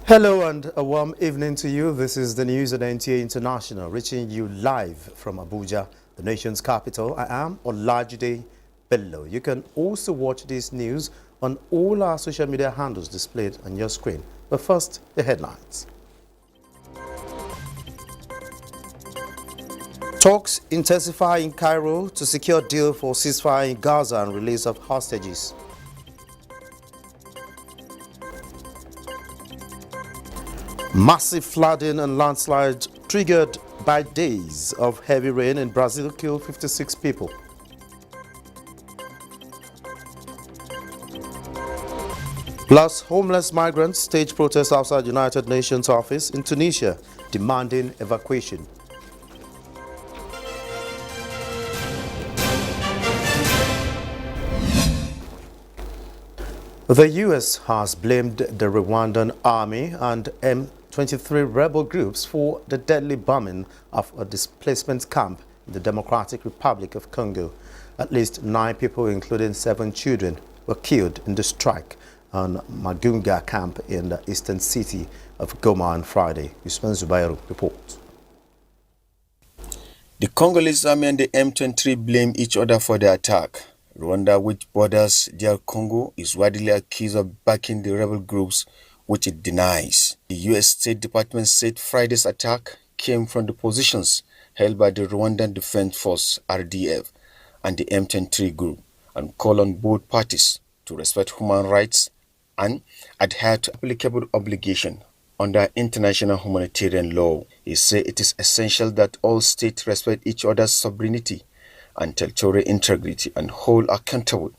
Hello and a warm evening to you. This is the news at NTA International, reaching you live from Abuja, the nation's capital. I am Olajide Bello. You can also watch this news on all our social media handles displayed on your screen. But first, the headlines. Talks intensify in Cairo to secure deal for ceasefire in Gaza and release of hostages. Massive flooding and landslides triggered by days of heavy rain in Brazil killed 56 people. Plus, homeless migrants stage protests outside United Nations office in Tunisia demanding evacuation. The U.S. has blamed the Rwandan army and M23 rebel groups for the deadly bombing of a displacement camp in the Democratic Republic of Congo. At least 9 people, including 7 children, were killed in the strike on Magunga camp in the eastern city of Goma on Friday. Usman Zubairu reports. The Congolese army and the M23 blame each other for the attack. Rwanda, which borders DR Congo, is widely accused of backing the rebel groups, which it denies. The U.S. State Department said Friday's attack came from the positions held by the Rwandan Defense Force (RDF) and the M23 group, and called on both parties to respect human rights and adhere to applicable obligation under international humanitarian law. He said it is essential that all states respect each other's sovereignty and territorial integrity and hold accountable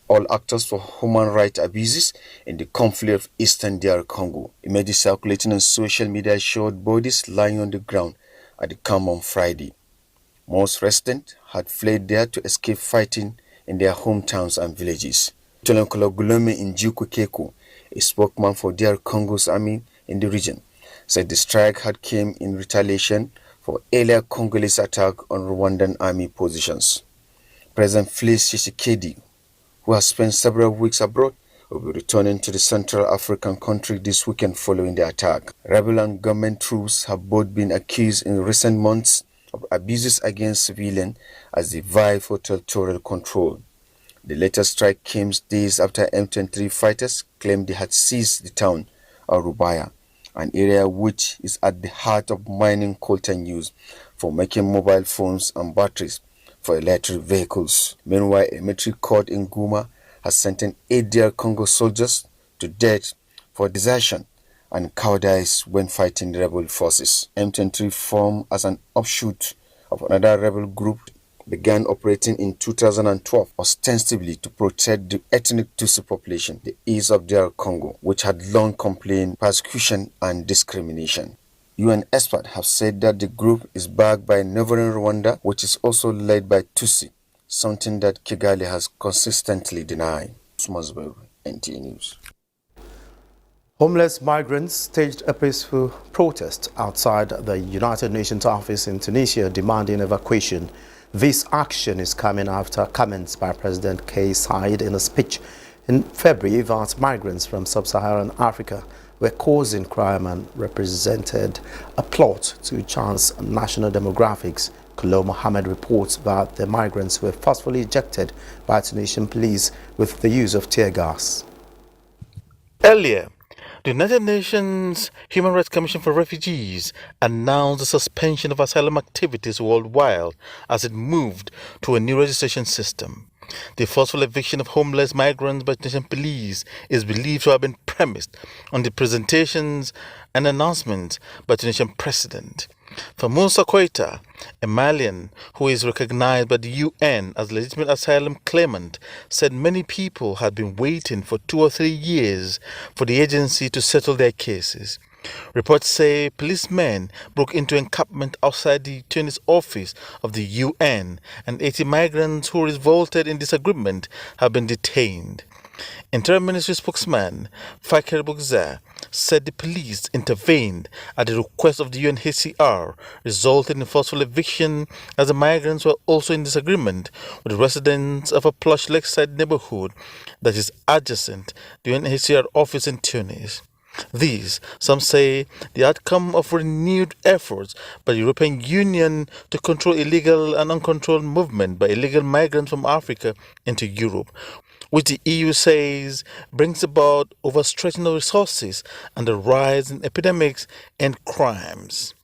all actors for human rights abuses in the conflict of eastern DR Congo. Images circulating on social media showed bodies lying on the ground at the camp on Friday. Most residents had fled there to escape fighting in their hometowns and villages. Petroleum in Keko, a spokesman for DR Congo's army in the region, said the strike had come in retaliation for earlier Congolese attack on Rwandan army positions. President Felix Tshisekedi, who has spent several weeks abroad, will be returning to the Central African country this weekend following the attack. Rebel and government troops have both been accused in recent months of abuses against civilians as they vie for territorial control. The latest strike came days after M23 fighters claimed they had seized the town of Rubaya, an area which is at the heart of mining coltan used for making mobile phones and batteries for electric vehicles. Meanwhile, a military court in Goma has sentenced 8 DR Congo soldiers to death for desertion and cowardice when fighting the rebel forces. M23 formed as an offshoot of another rebel group, began operating in 2012 ostensibly to protect the ethnic Tutsi population, the east of DR Congo, which had long complained persecution and discrimination. UN experts have said that the group is backed by neighboring Rwanda, which is also led by Tutsi, something that Kigali has consistently denied. NTA News. Homeless migrants staged a peaceful protest outside the United Nations office in Tunisia demanding evacuation. This action is coming after comments by President Kais Saied in a speech in February that migrants from sub-Saharan Africa were causing crime and represented a plot to chance national demographics. Kolo Mohammed reports that the migrants were forcefully ejected by Tunisian police with the use of tear gas. Earlier, the United Nations Human Rights Commission for Refugees announced the suspension of asylum activities worldwide as it moved to a new registration system. The forceful eviction of homeless migrants by Tunisian police is believed to have been premised on the presentations and announcements by Tunisian President. For Moussa Koita, a Malian who is recognized by the UN as a legitimate asylum claimant, said many people had been waiting for 2 or 3 years for the agency to settle their cases. Reports say policemen broke into encampment outside the Tunis office of the UN, and 80 migrants who revolted in disagreement have been detained. Interior Ministry spokesman Fakir Bougza said the police intervened at the request of the UNHCR, resulting in forceful eviction as the migrants were also in disagreement with the residents of a plush lakeside neighborhood that is adjacent to the UNHCR office in Tunis. These, some say, the outcome of renewed efforts by the European Union to control illegal and uncontrolled movement by illegal migrants from Africa into Europe, which the EU says brings about overstretching of resources and the rise in epidemics and crimes.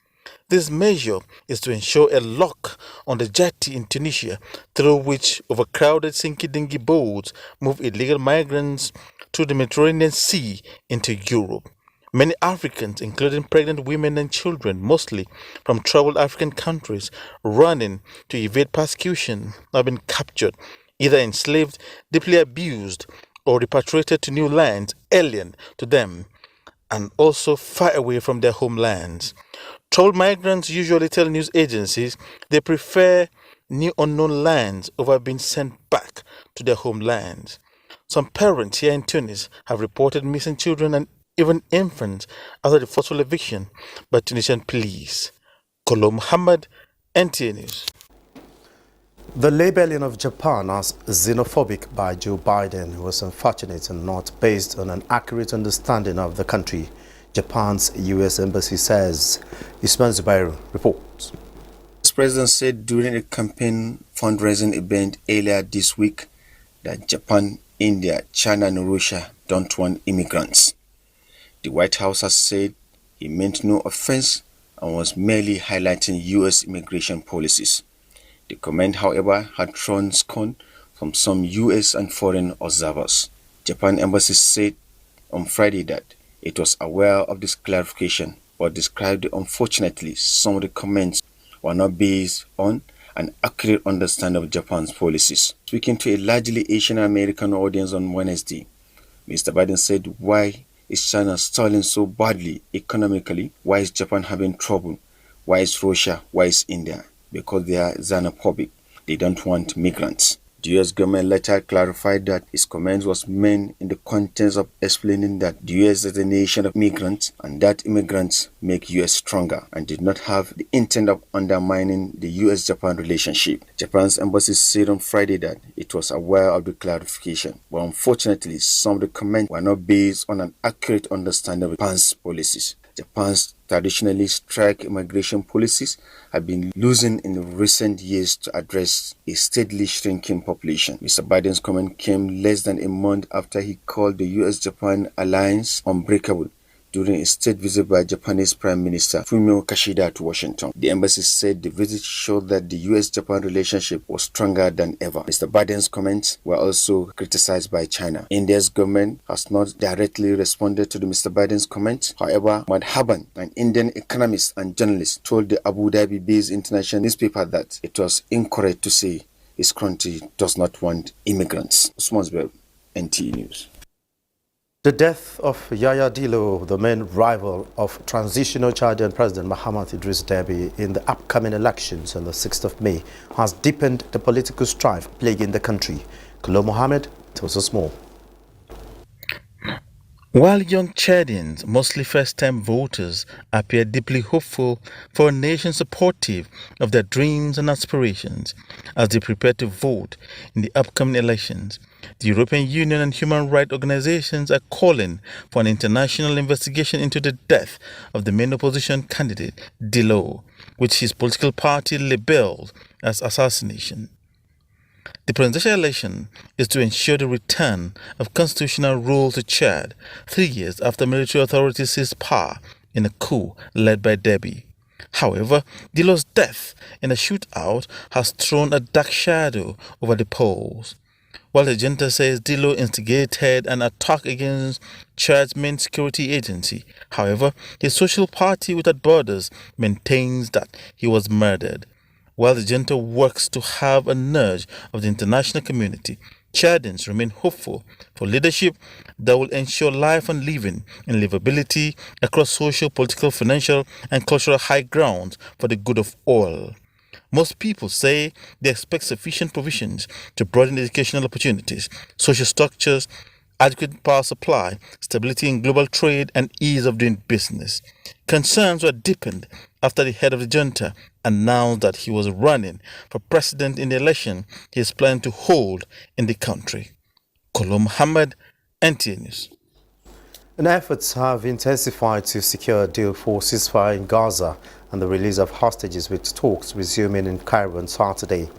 This measure is to ensure a lock on the jetty in Tunisia, through which overcrowded sinking dinghy boats move illegal migrants through the Mediterranean Sea into Europe. Many Africans, including pregnant women and children, mostly from troubled African countries, running to evade persecution, have been captured, either enslaved, deeply abused, or repatriated to new lands alien to them and also far away from their homelands. Troubled migrants usually tell news agencies they prefer new unknown lands over being sent back to their homelands. Some parents here in Tunis have reported missing children and even infants after the forceful eviction by Tunisian police. Kolo Muhammad, NTA News. The labeling of Japan as xenophobic by Joe Biden was unfortunate and not based on an accurate understanding of the country, Japan's U.S. Embassy says. Ismail Zubairu reports. The president said during a campaign fundraising event earlier this week that Japan, India, China and Russia don't want immigrants. The White House has said he meant no offense and was merely highlighting U.S. immigration policies. The comment, however, had thrown scorn from some U.S. and foreign observers. Japan embassy said on Friday that it was aware of this clarification, but described unfortunately some of the comments were not based on an accurate understanding of Japan's policies. Speaking to a largely Asian American audience on Wednesday, Mr. Biden said, "Why is China stalling so badly economically? Why is Japan having trouble? Why is Russia? Why is India? Because they are xenophobic. They don't want migrants." The U.S. government later clarified that his comment was meant in the context of explaining that the U.S. is a nation of migrants and that immigrants make U.S. stronger, and did not have the intent of undermining the U.S.-Japan relationship. Japan's embassy said on Friday that it was aware of the clarification, but unfortunately some of the comments were not based on an accurate understanding of Japan's policies. Japan's traditionally strict immigration policies have been losing in recent years to address a steadily shrinking population. Mr. Biden's comment came less than a month after he called the U.S.-Japan alliance unbreakable during a state visit by Japanese Prime Minister Fumio Kishida to Washington. The embassy said the visit showed that the U.S.-Japan relationship was stronger than ever. Mr. Biden's comments were also criticized by China. India's government has not directly responded to Mr. Biden's comments. However, Madhaban, an Indian economist and journalist, told the Abu Dhabi-based international newspaper that it was incorrect to say his country does not want immigrants. Usman Zubairu, NTA News. The death of Yaya Dillo, the main rival of transitional Chadian President Mahamat Idris Deby in the upcoming elections on the 6th of May, has deepened the political strife plaguing the country. Kolo Mohammed tells us more. While young Chadians, mostly first-time voters, appear deeply hopeful for a nation supportive of their dreams and aspirations as they prepare to vote in the upcoming elections, the European Union and human rights organizations are calling for an international investigation into the death of the main opposition candidate, Dillo, which his political party labeled as assassination. The presidential election is to ensure the return of constitutional rule to Chad 3 years after military authorities seized power in a coup led by Deby. However, Dillo's death in a shootout has thrown a dark shadow over the polls. While the junta says Dillo instigated an attack against Chad's main security agency, however, his social party Without Borders maintains that he was murdered. While the junta works to have a nudge of the international community, Chadians remain hopeful for leadership that will ensure life and living and livability across social, political, financial, and cultural high grounds for the good of all. Most people say they expect sufficient provisions to broaden educational opportunities, social structures, adequate power supply, stability in global trade, and ease of doing business. Concerns were deepened after the head of the junta announced that he was running for president in the election he is planning to hold in the country. Kolo Muhammad, NTA News. And efforts have intensified to secure a deal for ceasefire in Gaza and the release of hostages, with talks resuming in Cairo on Saturday.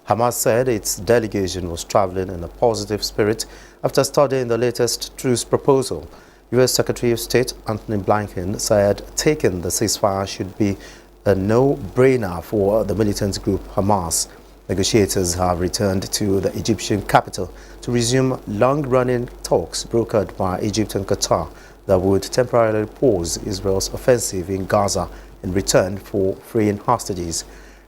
Hamas said its delegation was traveling in a positive spirit after studying the latest truce proposal. U.S. Secretary of State Antony Blinken said taking the ceasefire should be a no-brainer for the militant group Hamas. Negotiators have returned to the Egyptian capital to resume long-running talks brokered by Egypt and Qatar that would temporarily pause Israel's offensive in Gaza in return for freeing hostages.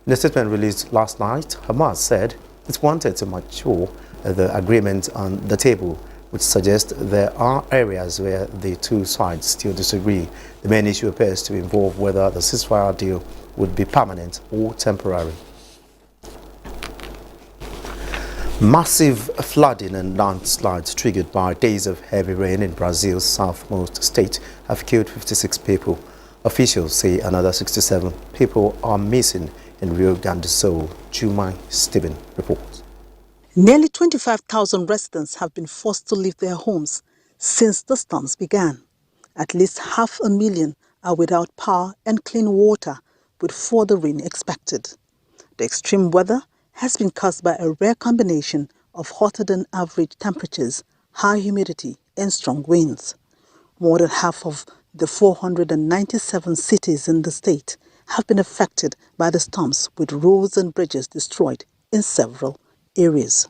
In a statement released last night, Hamas said it wanted to make sure the agreement on the table, which suggests there are areas where the two sides still disagree. The main issue appears to involve whether the ceasefire deal would be permanent or temporary. Massive flooding and landslides triggered by days of heavy rain in Brazil's southmost state have killed 56 people. Officials say another 67 people are missing in Rio Grande do Sul. Jumai Stephen reports. Nearly 25,000 residents have been forced to leave their homes since the storms began. At least 500,000 are without power and clean water, with further rain expected. The extreme weather has been caused by a rare combination of hotter than average temperatures, high humidity and strong winds. More than half of the 497 cities in the state have been affected by the storms, with roads and bridges destroyed in several areas.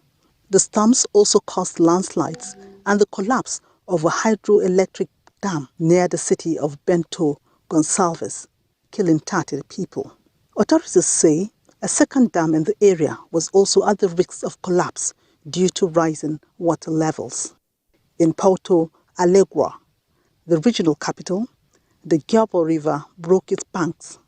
The storms also caused landslides and the collapse of a hydroelectric dam near the city of Bento Gonçalves, killing 30 people. Authorities say a second dam in the area was also at the risk of collapse due to rising water levels. In Porto Alegre, the regional capital, the Guiabo River broke its banks,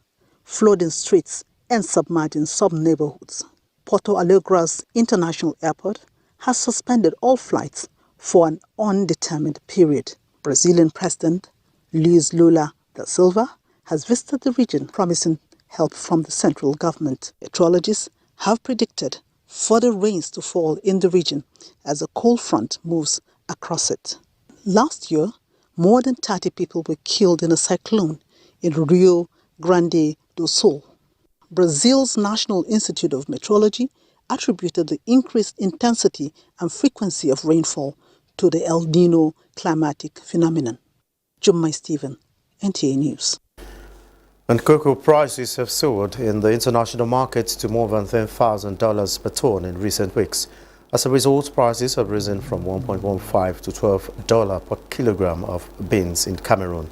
flooding streets and submerging sub-neighborhoods. Porto Alegre's international airport has suspended all flights for an undetermined period. Brazilian President Luiz Lula da Silva has visited the region, promising help from the central government. Meteorologists have predicted further rains to fall in the region as a cold front moves across it. Last year, more than 30 people were killed in a cyclone in Rio Grande do Sul. Brazil's National Institute of Meteorology attributed the increased intensity and frequency of rainfall to the El Nino climatic phenomenon. Jumai Stephen, NTA News. And cocoa prices have soared in the international markets to more than $10,000 per ton in recent weeks. As a result, prices have risen from $1.15 to $12 per kilogram of beans in Cameroon.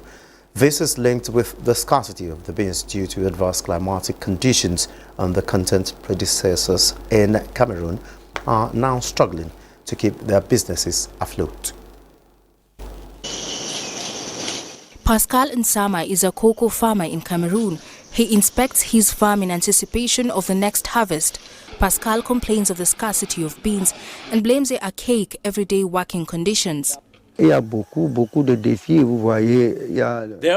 This is linked with the scarcity of the beans due to adverse climatic conditions, and the content producers in Cameroon are now struggling to keep their businesses afloat. Pascal Nsama is a cocoa farmer in Cameroon. He inspects his farm in anticipation of the next harvest. Pascal complains of the scarcity of beans and blames the archaic everyday working conditions. There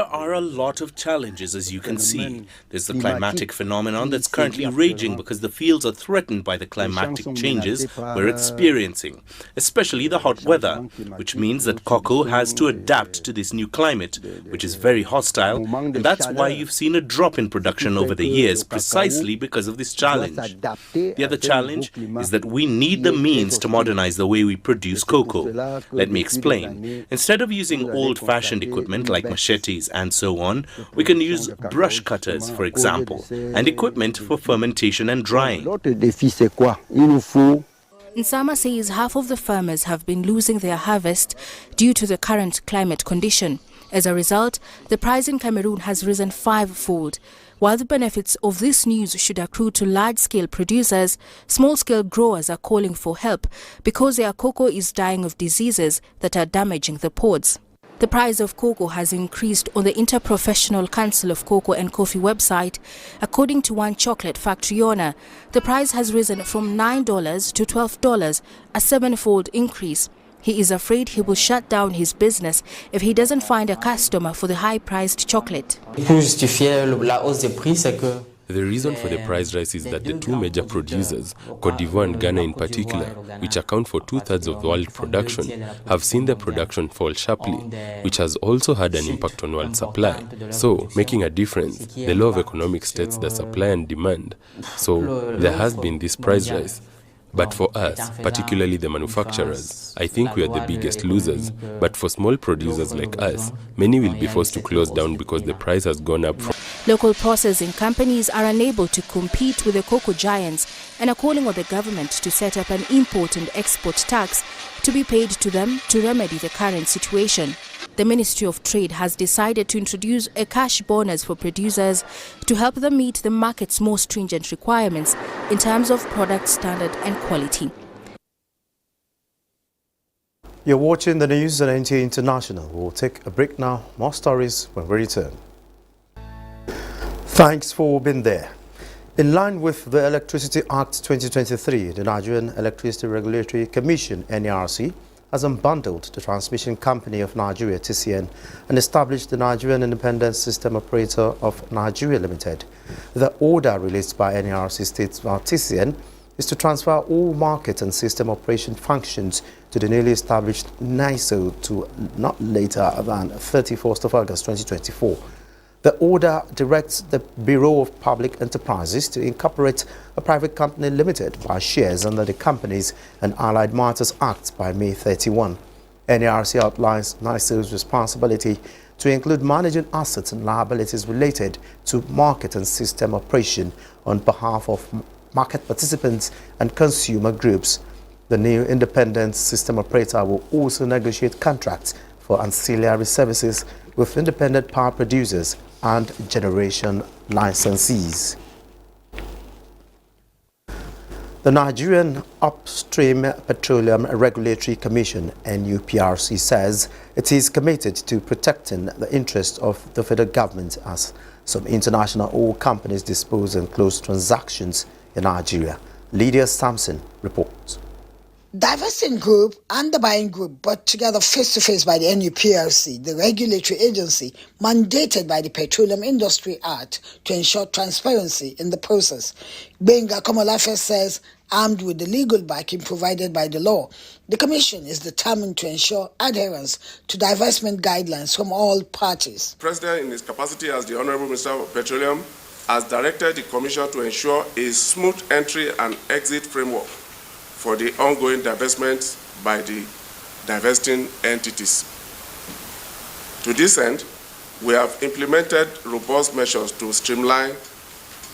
are a lot of challenges, as you can see. There's the climatic phenomenon that's currently raging because the fields are threatened by the climatic changes we're experiencing, especially the hot weather, which means that cocoa has to adapt to this new climate, which is very hostile, and that's why you've seen a drop in production over the years, precisely because of this challenge. The other challenge is that we need the means to modernize the way we produce cocoa. Let me explain. Instead of using old-fashioned equipment like machetes and so on, we can use brush cutters, for example, and equipment for fermentation and drying. Nsama says half of the farmers have been losing their harvest due to the current climate condition. As a result, the price in Cameroon has risen fivefold. While the benefits of this news should accrue to large-scale producers, small-scale growers are calling for help because their cocoa is dying of diseases that are damaging the pods. The price of cocoa has increased on the Interprofessional Council of Cocoa and Coffee website. According to one chocolate factory owner, the price has risen from $9 to $12, a sevenfold increase. He is afraid he will shut down his business if he doesn't find a customer for the high-priced chocolate. The reason for the price rise is that the two major producers, Cote d'Ivoire and Ghana in particular, which account for 2/3 of world production, have seen their production fall sharply, which has also had an impact on world supply. So, making a difference, the law of economics states the supply and demand. So, there has been this price rise. But for us, particularly the manufacturers, I think we are the biggest losers. But for small producers like us, many will be forced to close down because the price has gone up. Local processing companies are unable to compete with the cocoa giants and are calling on the government to set up an import and export tax to be paid to them to remedy the current situation. The Ministry of Trade has decided to introduce a cash bonus for producers to help them meet the market's more stringent requirements in terms of product standard and quality. You're watching the news on NTA International. We'll take a break now. More stories when we return. Thanks for being there. In line with the Electricity Act 2023, the Nigerian Electricity Regulatory Commission, NERC, has unbundled the transmission company of Nigeria, TCN, and established the Nigerian Independent System Operator of Nigeria Limited. The order released by NERC states that TCN is to transfer all market and system operation functions to the newly established NISO to not later than 31st of August 2024. The order directs the Bureau of Public Enterprises to incorporate a private company limited by shares under the Companies and Allied Matters Act by May 31. NERC outlines NISO's responsibility to include managing assets and liabilities related to market and system operation on behalf of market participants and consumer groups. The new independent system operator will also negotiate contracts for ancillary services with independent power producers and generation licensees. The Nigerian Upstream Petroleum Regulatory Commission, NUPRC, says it is committed to protecting the interests of the federal government as some international oil companies dispose and close transactions in Nigeria. Lydia Sampson reports. Divesting Group and the Buying Group brought together face-to-face by the NUPRC, the regulatory agency mandated by the Petroleum Industry Act to ensure transparency in the process. Benga Komolafe says, armed with the legal backing provided by the law, the Commission is determined to ensure adherence to divestment guidelines from all parties. The President, in his capacity as the Honorable Minister of Petroleum, has directed the Commission to ensure a smooth entry and exit framework for the ongoing divestment by the divesting entities. To this end, we have implemented robust measures to streamline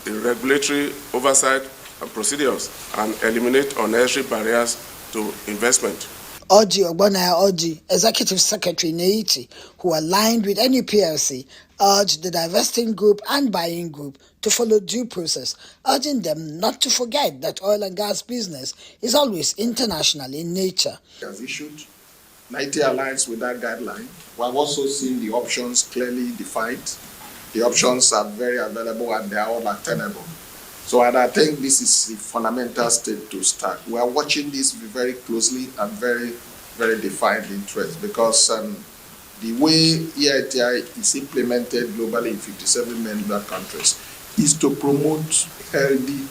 the regulatory oversight and procedures and eliminate unnecessary barriers to investment. Oji Ogbonaya Oji, Executive Secretary Neiti, who aligned with NUPRC, urged the divesting group and buying group to follow due process, urging them not to forget that oil and gas business is always international in nature. Has issued 90 aligns with that guideline. We have also seen the options clearly defined. The options are very available and they are all attainable. So I think this is a fundamental step to start. We are watching this very closely and very, very defined interest because the way NTAi is implemented globally in 57 member countries is to promote healthy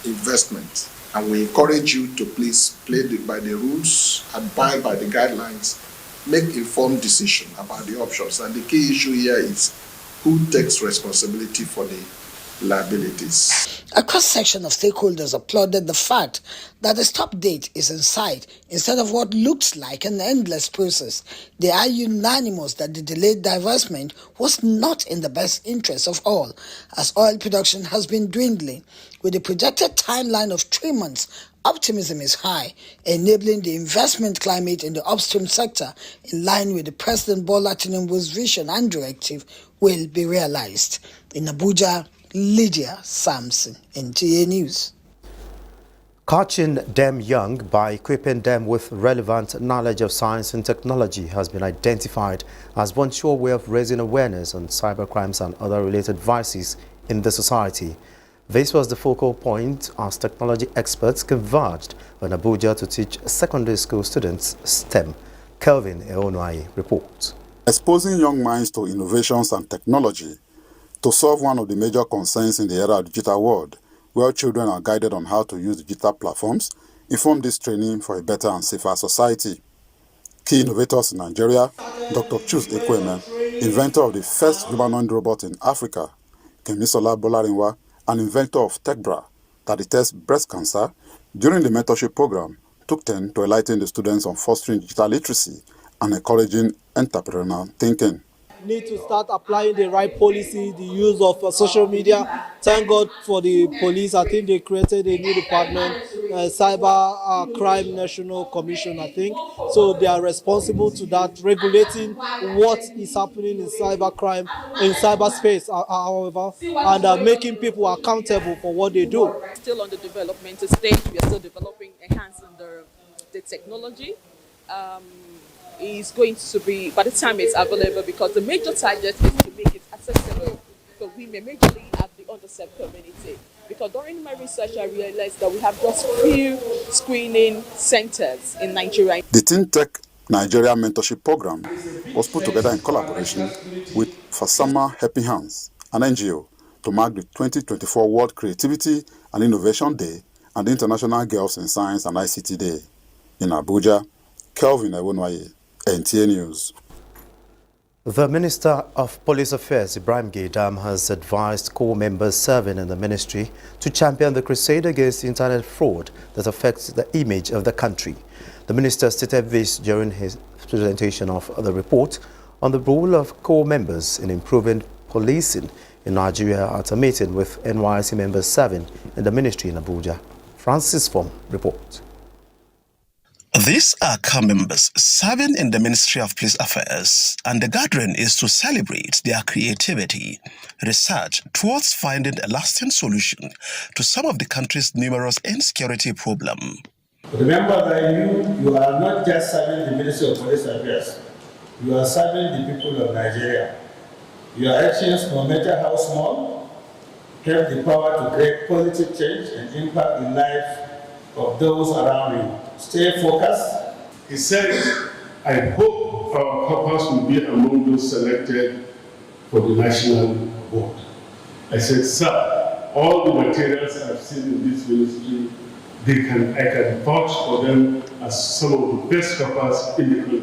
investment. And we encourage you to please play by the rules, abide by the guidelines, make informed decision about the options. And the key issue here is who takes responsibility for the liabilities. A cross-section of stakeholders applauded the fact that the stop date is in sight instead of what looks like an endless process. They are unanimous that the delayed divestment was not in the best interest of all, as oil production has been dwindling. With a projected timeline of 3 months, optimism is high, enabling the investment climate in the upstream sector in line with the President Bola Tinubu's vision and directive will be realized. In Abuja, Lydia Sampson, NTA News. Catching them young by equipping them with relevant knowledge of science and technology has been identified as one sure way of raising awareness on cybercrimes and other related vices in the society. This was the focal point as technology experts converged on Abuja to teach secondary school students STEM. Kelvin Eonwai reports. Exposing young minds to innovations and technology To solve one of the major concerns in the era of the digital world, where children are guided on how to use digital platforms, inform this training for a better and safer society. Key innovators in Nigeria, Dr. Chus Ekweme, inventor of the first humanoid robot in Africa, Kemisola Bolarinwa, an inventor of TechBra that detects breast cancer, during the mentorship program, took turn to enlighten the students on fostering digital literacy and encouraging entrepreneurial thinking. Need to start applying the right policy, the use of social media. Thank God for the police. I think they created a new department, Cyber Crime National Commission, I think. So they are responsible to that, regulating what is happening in cybercrime, in cyberspace, however, and making people accountable for what they do. Still on the developmental stage, we are still developing, enhancing the technology. Is going to be, by the time it's available, because the major target is to make it accessible for women, majorly at the underserved community. Because during my research, I realized that we have just few screening centers in Nigeria. The Teen Tech Nigeria Mentorship Program was put together in collaboration with Fasama Helping Hands, an NGO, to mark the 2024 World Creativity and Innovation Day and the International Girls in Science and ICT Day. In Abuja, Kelvin Ewonwaye, NTA News. The Minister of Police Affairs, Ibrahim Gaidam, has advised core members serving in the ministry to champion the crusade against internet fraud that affects the image of the country. The minister stated this during his presentation of the report on the role of core members in improving policing in Nigeria at a meeting with NYC members serving in the ministry in Abuja. Francis Form reports. These are core members serving in the Ministry of Police Affairs, and the gathering is to celebrate their creativity, research towards finding a lasting solution to some of the country's numerous insecurity problems. Remember that you are not just serving the Ministry of Police Affairs, you are serving the people of Nigeria. Your actions, no matter how small, have the power to create positive change and impact the life of those around you. Stay focused. He said, I hope our corpus will be among those selected for the national board. I said, sir, all the materials I've seen in this ministry, I can vouch for them as some of the best corpus in the country.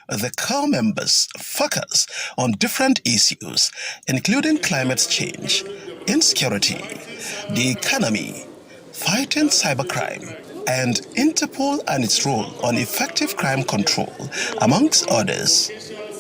The core members focus on different issues, including climate change, insecurity, the economy, fighting cybercrime, and Interpol and its role on effective crime control, amongst others.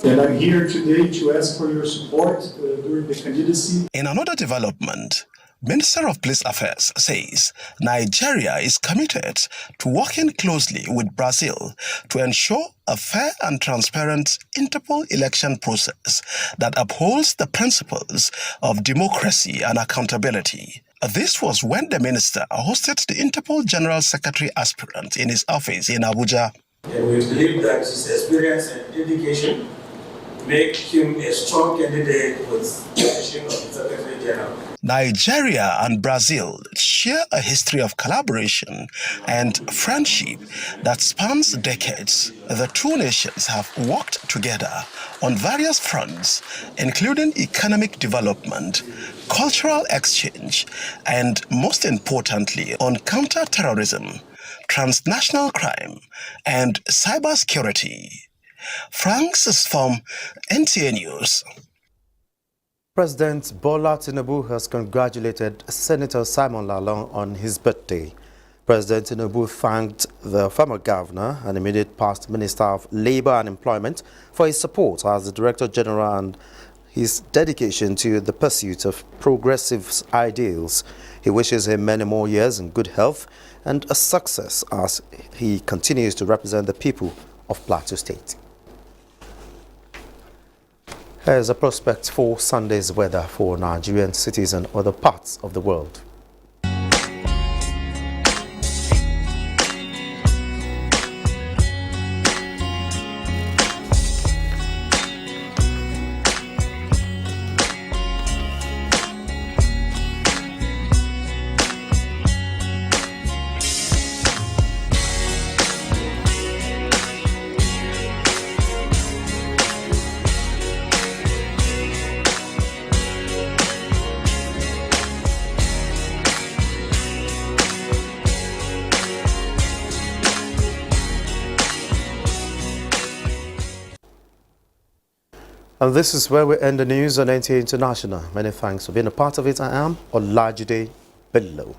And I'm here today to ask for your support during the candidacy. In another development, Minister of Police Affairs says Nigeria is committed to working closely with Brazil to ensure a fair and transparent Interpol election process that upholds the principles of democracy and accountability. This was when the minister hosted the Interpol General Secretary aspirant in his office in Abuja. And we believe that his experience and dedication make him a strong candidate for the position of the Secretary General. Nigeria and Brazil share a history of collaboration and friendship that spans decades. The two nations have worked together on various fronts, including economic development, cultural exchange, and most importantly, on counter-terrorism, transnational crime, and cybersecurity. Francis from NTA News. President Bola Tinubu has congratulated Senator Simon Lalong on his birthday. President Tinubu thanked the former governor and immediate past Minister of Labour and Employment for his support as the Director General and his dedication to the pursuit of progressive ideals. He wishes him many more years in good health and a success as he continues to represent the people of Plateau State. Here's a prospect for Sunday's weather for Nigerian cities and other parts of the world. And this is where we end the news on NTA International. Many thanks for being a part of it. I am Olajide Bello.